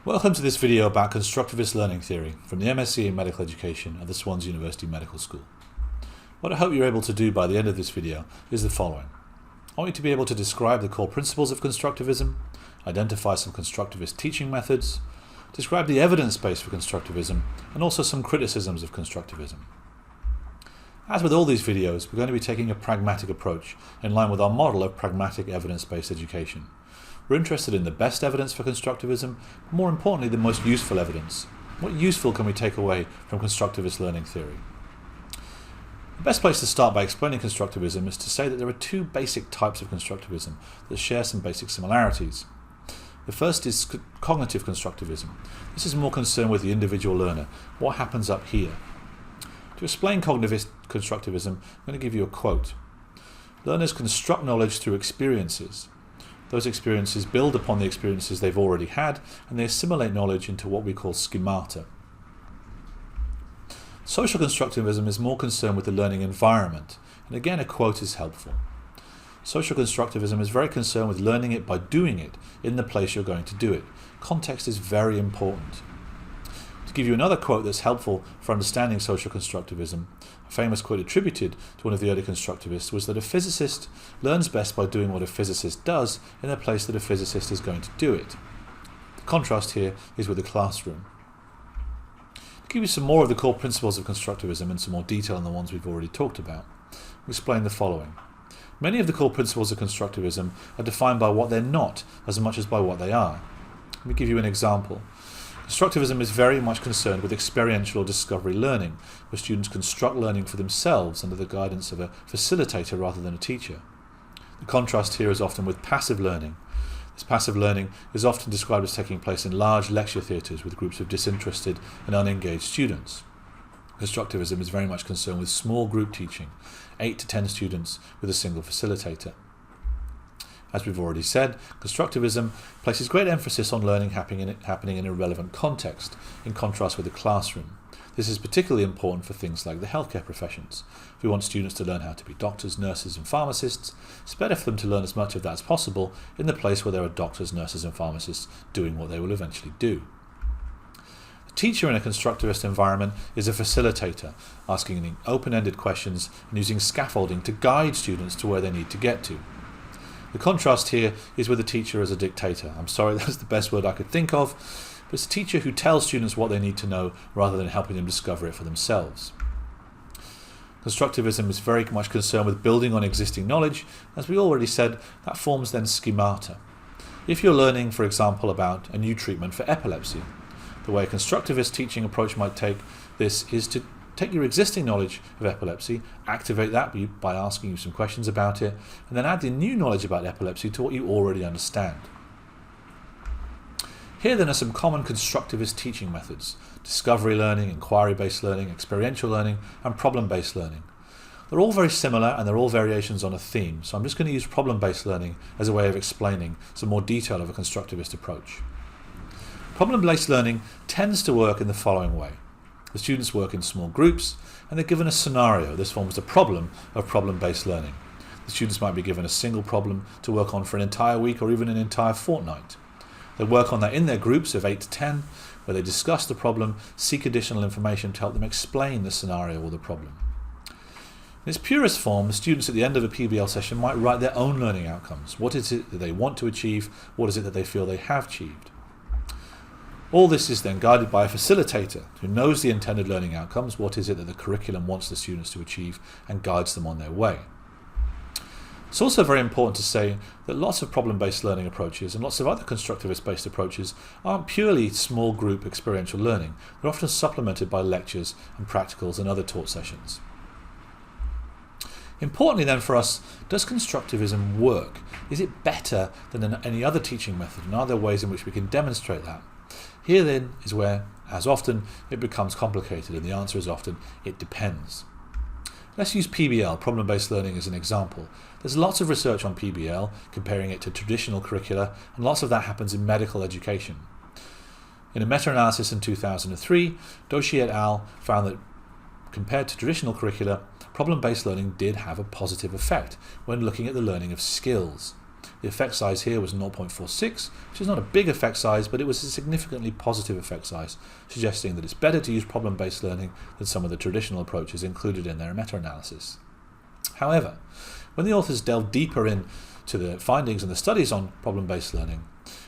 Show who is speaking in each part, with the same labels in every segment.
Speaker 1: Welcome to this video about Constructivist Learning Theory from the MSc in Medical Education at the Swansea University Medical School. What I hope you're able to do by the end of this video is the following. I want you to be able to describe the core principles of Constructivism, identify some constructivist teaching methods, describe the evidence base for Constructivism, and also some criticisms of Constructivism. As with all these videos, we're going to be taking a pragmatic approach in line with our model of pragmatic evidence-based education. We're interested in the best evidence for Constructivism, but more importantly, the most useful evidence. What useful can we take away from Constructivist Learning Theory? The best place to start by explaining Constructivism is to say that there are two basic types of Constructivism that share some basic similarities. The first is cognitive Constructivism. This is more concerned with the individual learner. What happens up here? To explain cognitive Constructivism, I'm going to give you a quote. Learners construct knowledge through experiences. Those experiences build upon the experiences they've already had, and they assimilate knowledge into what we call schemata. Social Constructivism is more concerned with the learning environment, and again a quote is helpful. Social Constructivism is very concerned with learning it by doing it in the place you're going to do it. Context is very important. To give you another quote that's helpful for understanding social constructivism, a famous quote attributed to one of the early constructivists was that a physicist learns best by doing what a physicist does in the place that a physicist is going to do it. The contrast here is with the classroom. To give you some more of the core principles of constructivism and some more detail on the ones we've already talked about, we'll explain the following. Many of the core principles of constructivism are defined by what they're not as much as by what they are. Let me give you an example. Constructivism is very much concerned with experiential or discovery learning, where students construct learning for themselves under the guidance of a facilitator rather than a teacher. The contrast here is often with passive learning. This passive learning is often described as taking place in large lecture theatres with groups of disinterested and unengaged students. Constructivism is very much concerned with small group teaching, 8 to 10 students with a single facilitator. As we've already said, Constructivism places great emphasis on learning happening in a relevant context, in contrast with the classroom. This is particularly important for things like the healthcare professions. If we want students to learn how to be doctors, nurses and pharmacists, it's better for them to learn as much of that as possible in the place where there are doctors, nurses and pharmacists doing what they will eventually do. The teacher in a constructivist environment is a facilitator, asking open-ended questions and using scaffolding to guide students to where they need to get to. The contrast here is with the teacher as a dictator. I'm sorry, that's the best word I could think of, but it's a teacher who tells students what they need to know rather than helping them discover it for themselves. Constructivism is very much concerned with building on existing knowledge. As we already said, that forms then schemata. If you're learning, for example, about a new treatment for epilepsy, the way a constructivist teaching approach might take this is to take your existing knowledge of epilepsy, activate that by asking you some questions about it, and then add the new knowledge about epilepsy to what you already understand. Here then are some common constructivist teaching methods: discovery learning, inquiry-based learning, experiential learning, and problem-based learning. They're all very similar and they're all variations on a theme, so I'm just going to use problem-based learning as a way of explaining some more detail of a constructivist approach. Problem-based learning tends to work in the following way. The students work in small groups and they're given a scenario. This forms the problem of problem-based learning. The students might be given a single problem to work on for an entire week or even an entire fortnight. They work on that in their groups of 8 to 10, where they discuss the problem, seek additional information to help them explain the scenario or the problem. In its purest form, the students at the end of a PBL session might write their own learning outcomes. What is it that they want to achieve? What is it that they feel they have achieved? All this is then guided by a facilitator who knows the intended learning outcomes, what is it that the curriculum wants the students to achieve, and guides them on their way. It's also very important to say that lots of problem-based learning approaches and lots of other constructivist-based approaches aren't purely small group experiential learning. They're often supplemented by lectures and practicals and other taught sessions. Importantly then for us, does constructivism work? Is it better than any other teaching method, and are there ways in which we can demonstrate that? Here then is where, as often, it becomes complicated, and the answer is often, it depends. Let's use PBL, problem-based learning, as an example. There's lots of research on PBL, comparing it to traditional curricula, and lots of that happens in medical education. In a meta-analysis in 2003, Doshi et al. Found that compared to traditional curricula, problem-based learning did have a positive effect when looking at the learning of skills. The effect size here was 0.46, which is not a big effect size, but it was a significantly positive effect size, suggesting that it's better to use problem-based learning than some of the traditional approaches included in their meta-analysis. However, when the authors delved deeper into the findings and the studies on problem-based learning,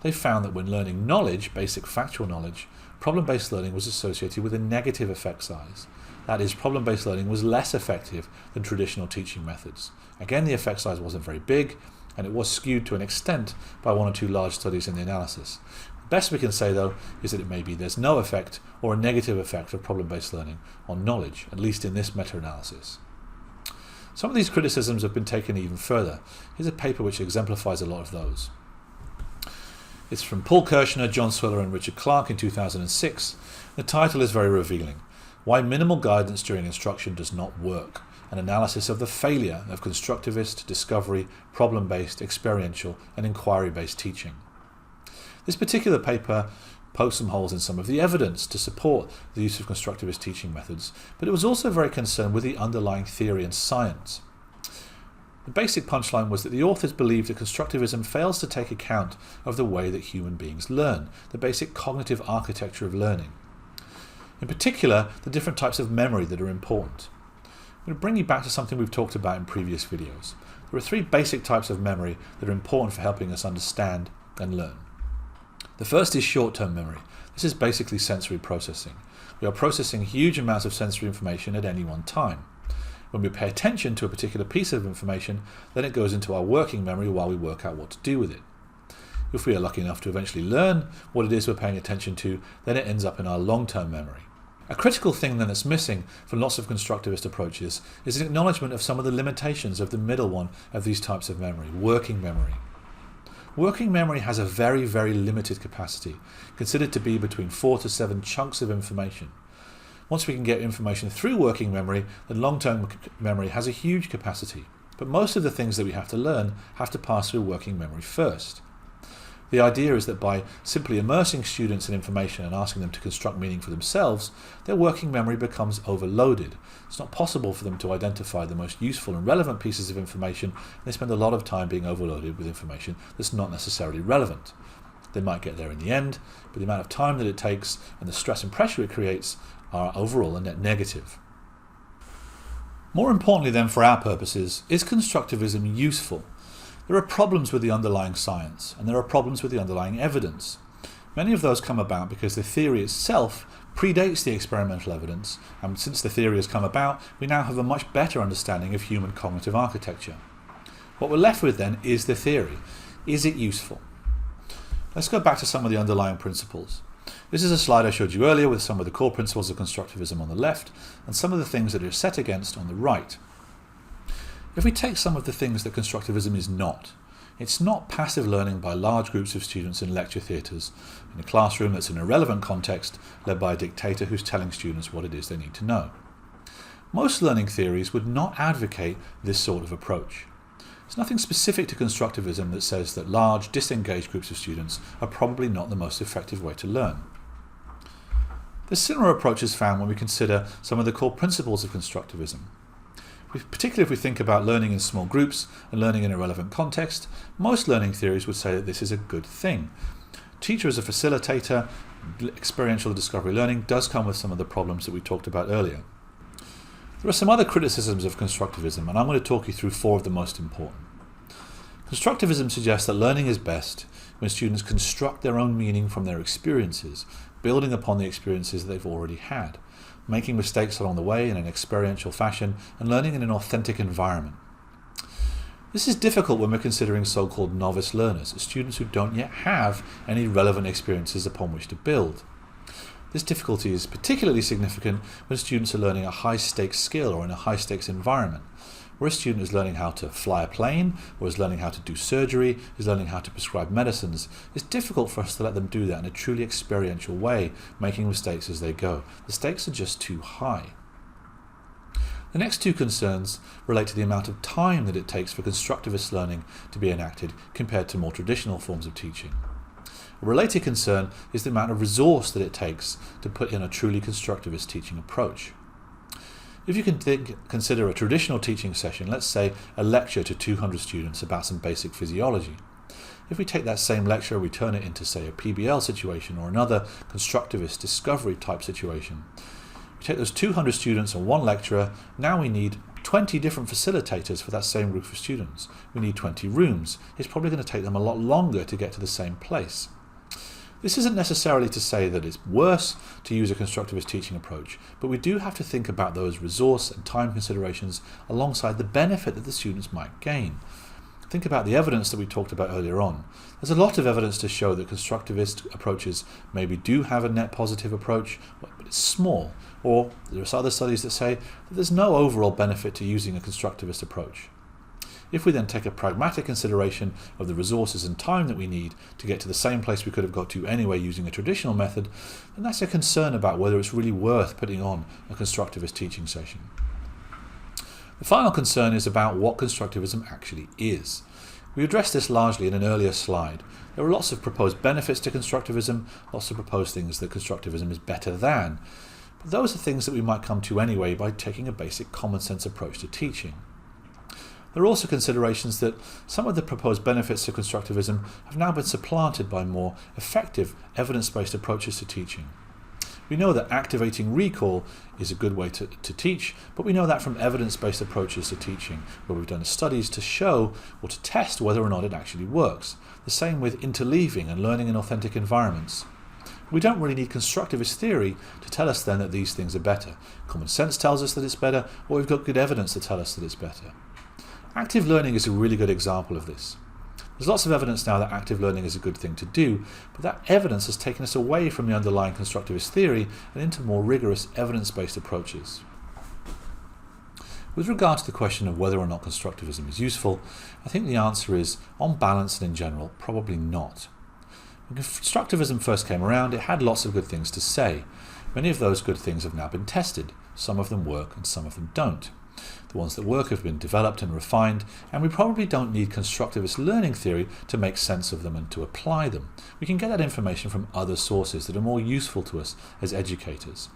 Speaker 1: they found that when learning knowledge, basic factual knowledge, problem-based learning was associated with a negative effect size. That is, problem-based learning was less effective than traditional teaching methods. Again, the effect size wasn't very big, and it was skewed to an extent by one or two large studies in the analysis. The best we can say, though, is that there's no effect or a negative effect of problem-based learning on knowledge, at least in this meta-analysis. Some of these criticisms have been taken even further. Here's a paper which exemplifies a lot of those. It's from Paul Kirshner, John Swiller, and Richard Clark in 2006. The title is very revealing: Why Minimal Guidance During Instruction Does Not Work. An analysis of the failure of constructivist, discovery, problem-based, experiential, and inquiry-based teaching. This particular paper poked some holes in some of the evidence to support the use of constructivist teaching methods, but it was also very concerned with the underlying theory and science. The basic punchline was that the authors believed that constructivism fails to take account of the way that human beings learn, the basic cognitive architecture of learning. In particular, the different types of memory that are important. I'm going to bring you back to something we've talked about in previous videos. There are three basic types of memory that are important for helping us understand and learn. The first is short-term memory. This is basically sensory processing. We are processing huge amounts of sensory information at any one time. When we pay attention to a particular piece of information, then it goes into our working memory while we work out what to do with it. If we are lucky enough to eventually learn what it is we're paying attention to, then it ends up in our long-term memory. A critical thing then that's missing from lots of constructivist approaches is an acknowledgement of some of the limitations of the middle one of these types of memory, working memory. Working memory has a very, very limited capacity, considered to be between 4 to 7 chunks of information. Once we can get information through working memory, then long-term memory has a huge capacity. But most of the things that we have to learn have to pass through working memory first. The idea is that by simply immersing students in information and asking them to construct meaning for themselves, their working memory becomes overloaded. It's not possible for them to identify the most useful and relevant pieces of information, and they spend a lot of time being overloaded with information that's not necessarily relevant. They might get there in the end, but the amount of time that it takes and the stress and pressure it creates are overall a net negative. More importantly then, for our purposes, is constructivism useful? There are problems with the underlying science, and there are problems with the underlying evidence. Many of those come about because the theory itself predates the experimental evidence, and since the theory has come about, we now have a much better understanding of human cognitive architecture. What we're left with then is the theory. Is it useful? Let's go back to some of the underlying principles. This is a slide I showed you earlier with some of the core principles of constructivism on the left, and some of the things that are set against on the right. If we take some of the things that constructivism is not, it's not passive learning by large groups of students in lecture theatres, in a classroom that's in a relevant context, led by a dictator who's telling students what it is they need to know. Most learning theories would not advocate this sort of approach. There's nothing specific to constructivism that says that large, disengaged groups of students are probably not the most effective way to learn. There's similar approaches found when we consider some of the core principles of constructivism. Particularly if we think about learning in small groups and learning in a relevant context, most learning theories would say that this is a good thing. Teacher as a facilitator, experiential discovery learning does come with some of the problems that we talked about earlier. There are some other criticisms of constructivism, and I'm going to talk you through 4 of the most important. Constructivism suggests that learning is best when students construct their own meaning from their experiences, building upon the experiences that they've already had, making mistakes along the way in an experiential fashion, and learning in an authentic environment. This is difficult when we're considering so-called novice learners, students who don't yet have any relevant experiences upon which to build. This difficulty is particularly significant when students are learning a high-stakes skill or in a high-stakes environment, where a student is learning how to fly a plane, or is learning how to do surgery, is learning how to prescribe medicines. It's difficult for us to let them do that in a truly experiential way, making mistakes as they go. The stakes are just too high. The next 2 concerns relate to the amount of time that it takes for constructivist learning to be enacted compared to more traditional forms of teaching. A related concern is the amount of resource that it takes to put in a truly constructivist teaching approach. If you can consider a traditional teaching session, let's say a lecture to 200 students about some basic physiology. If we take that same lecture, we turn it into, say, a PBL situation or another constructivist discovery type situation. We take those 200 students and one lecturer, now we need 20 different facilitators for that same group of students. We need 20 rooms. It's probably going to take them a lot longer to get to the same place. This isn't necessarily to say that it's worse to use a constructivist teaching approach, but we do have to think about those resource and time considerations alongside the benefit that the students might gain. Think about the evidence that we talked about earlier on. There's a lot of evidence to show that constructivist approaches maybe do have a net positive approach, but it's small. Or there are other studies that say that there's no overall benefit to using a constructivist approach. If we then take a pragmatic consideration of the resources and time that we need to get to the same place we could have got to anyway using a traditional method, then that's a concern about whether it's really worth putting on a constructivist teaching session. The final concern is about what constructivism actually is. We addressed this largely in an earlier slide. There are lots of proposed benefits to constructivism, lots of proposed things that constructivism is better than. But those are things that we might come to anyway by taking a basic common sense approach to teaching. There are also considerations that some of the proposed benefits of constructivism have now been supplanted by more effective evidence-based approaches to teaching. We know that activating recall is a good way to teach, but we know that from evidence-based approaches to teaching, where we've done studies to show or to test whether or not it actually works. The same with interleaving and learning in authentic environments. We don't really need constructivist theory to tell us then that these things are better. Common sense tells us that it's better, or we've got good evidence to tell us that it's better. Active learning is a really good example of this. There's lots of evidence now that active learning is a good thing to do, but that evidence has taken us away from the underlying constructivist theory and into more rigorous evidence-based approaches. With regard to the question of whether or not constructivism is useful, I think the answer is, on balance and in general, probably not. When constructivism first came around, it had lots of good things to say. Many of those good things have now been tested. Some of them work and some of them don't. The ones that work have been developed and refined, and we probably don't need constructivist learning theory to make sense of them and to apply them. We can get that information from other sources that are more useful to us as educators.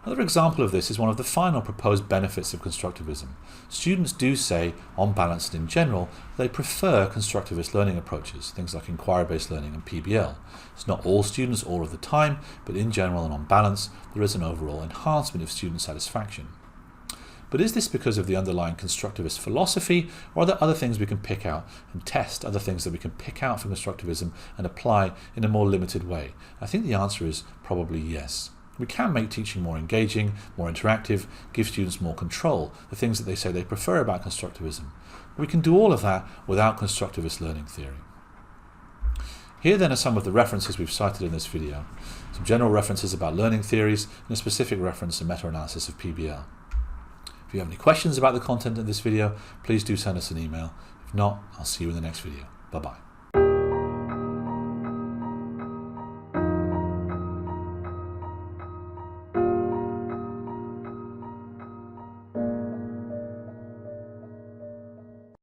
Speaker 1: Another example of this is one of the final proposed benefits of constructivism. Students do say, on balance and in general, they prefer constructivist learning approaches, things like inquiry-based learning and PBL. It's not all students all of the time, but in general and on balance, there is an overall enhancement of student satisfaction. But is this because of the underlying constructivist philosophy, or are there other things we can pick out and test, other things that we can pick out from constructivism and apply in a more limited way? I think the answer is probably yes. We can make teaching more engaging, more interactive, give students more control, the things that they say they prefer about constructivism. We can do all of that without constructivist learning theory. Here then are some of the references we've cited in this video. Some general references about learning theories and a specific reference and meta-analysis of PBL. If you have any questions about the content of this video, please do send us an email. If not, I'll see you in the next video. Bye-bye.